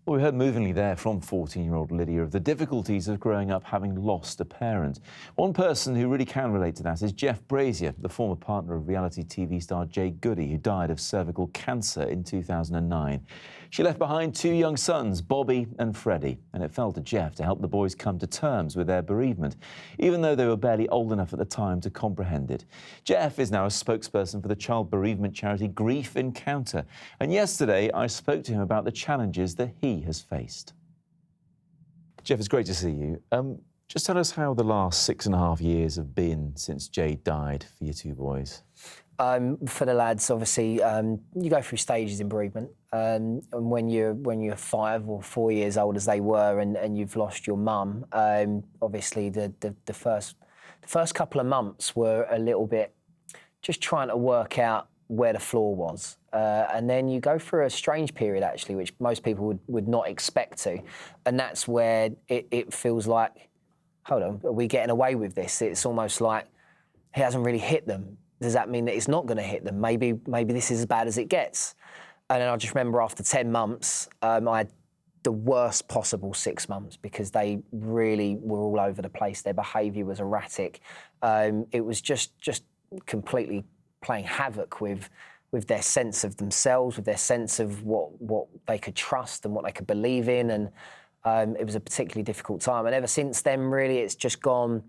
Well, we heard movingly there from 14-year-old Lydia of the difficulties of growing up having lost a parent. One person who really can relate to that is Jeff Brazier, the former partner of reality TV star Jade Goody, who died of cervical cancer in 2009. She left behind two young sons, Bobby and Freddy, and it fell to Jeff to help the boys come to terms with their bereavement, even though they were barely old enough at the time to comprehend it. Jeff is now a spokesperson for the child bereavement charity Grief Encounter, and yesterday I spoke to him about the challenges that he has faced. Jeff, it's great to see you. Just tell us how the last 6.5 years have been since Jade died for your two boys. For the lads, obviously, you go through stages in bereavement, and when you're 5 or 4 years old, as they were, and you've lost your mum, obviously the first couple of months were a little bit just trying to work out where the floor was. And then you go through a strange period, actually, which most people would not expect to. And that's where it feels like, hold on, are we getting away with this? It's almost like it hasn't really hit them. Does that mean that it's not going to hit them? Maybe this is as bad as it gets. And then I just remember after 10 months, I had the worst possible 6 months because they really were all over the place. Their behaviour was erratic. It was just completely playing havoc with their sense of themselves, with their sense of what they could trust and what they could believe in. And it was a particularly difficult time. And ever since then, really, it's just gone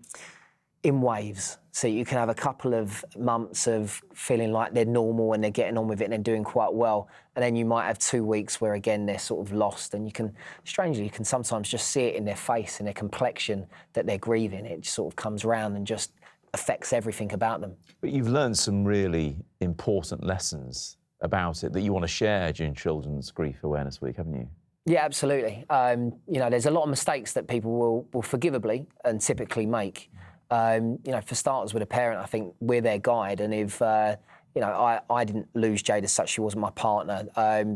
in waves. So you can have a couple of months of feeling like they're normal and they're getting on with it and they're doing quite well. And then you might have 2 weeks where, again, they're sort of lost. And you can sometimes just see it in their face, in their complexion, that they're grieving. It just sort of comes around and just affects everything about them. But you've learned some really important lessons about it that you want to share during Children's Grief Awareness Week, haven't you? Yeah, absolutely. There's a lot of mistakes that people will forgivably and typically make. For starters, with a parent, I think we're their guide, and if I didn't lose Jade as such, she wasn't my partner,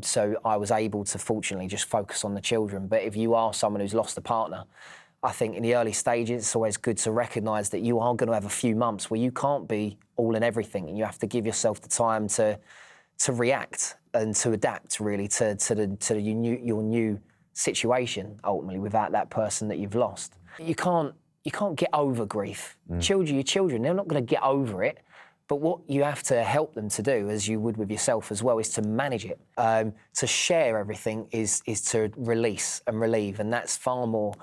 so I was able to fortunately just focus on the children. But if you are someone who's lost a partner, I think in the early stages, it's always good to recognise that you are going to have a few months where you can't be all in everything, and you have to give yourself the time to react and to adapt, really, to your new situation, ultimately, without that person that you've lost. You can't get over grief. Your children, they're not going to get over it, but what you have to help them to do, as you would with yourself as well, is to manage it. To share everything is to release and relieve, and that's far more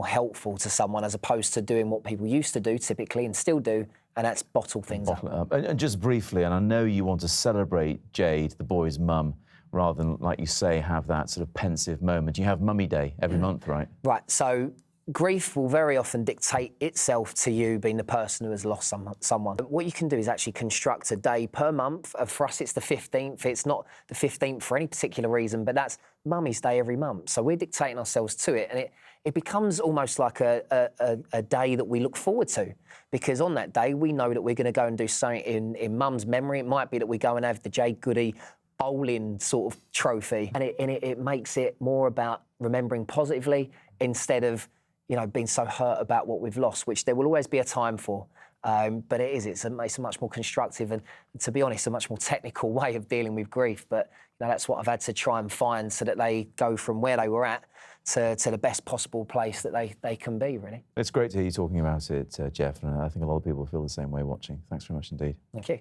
helpful to someone as opposed to doing what people used to do typically and still do, and that's bottle things up. And just briefly, and I know you want to celebrate Jade, the boy's mum, rather than, like you say, have that sort of pensive moment. You have Mummy Day every month, right? Right, so grief will very often dictate itself to you being the person who has lost someone. What you can do is actually construct a day per month. For us, it's the 15th. It's not the 15th for any particular reason, but that's Mummy's Day every month. So we're dictating ourselves to it, and it becomes almost like a day that we look forward to, because on that day, we know that we're going to go and do something in Mum's memory. It might be that we go and have the Jade Goody bowling sort of trophy, and it makes it more about remembering positively instead of being so hurt about what we've lost, which there will always be a time for. But it's a much more constructive and, to be honest, a much more technical way of dealing with grief. But that's what I've had to try and find so that they go from where they were at to the best possible place that they can be, really. It's great to hear you talking about it, Jeff, and I think a lot of people feel the same way watching. Thanks very much indeed. Thank you.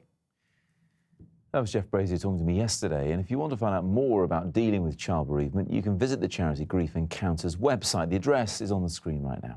That was Jeff Brazier talking to me yesterday, and if you want to find out more about dealing with child bereavement, you can visit the charity Grief Encounter's website. The address is on the screen right now.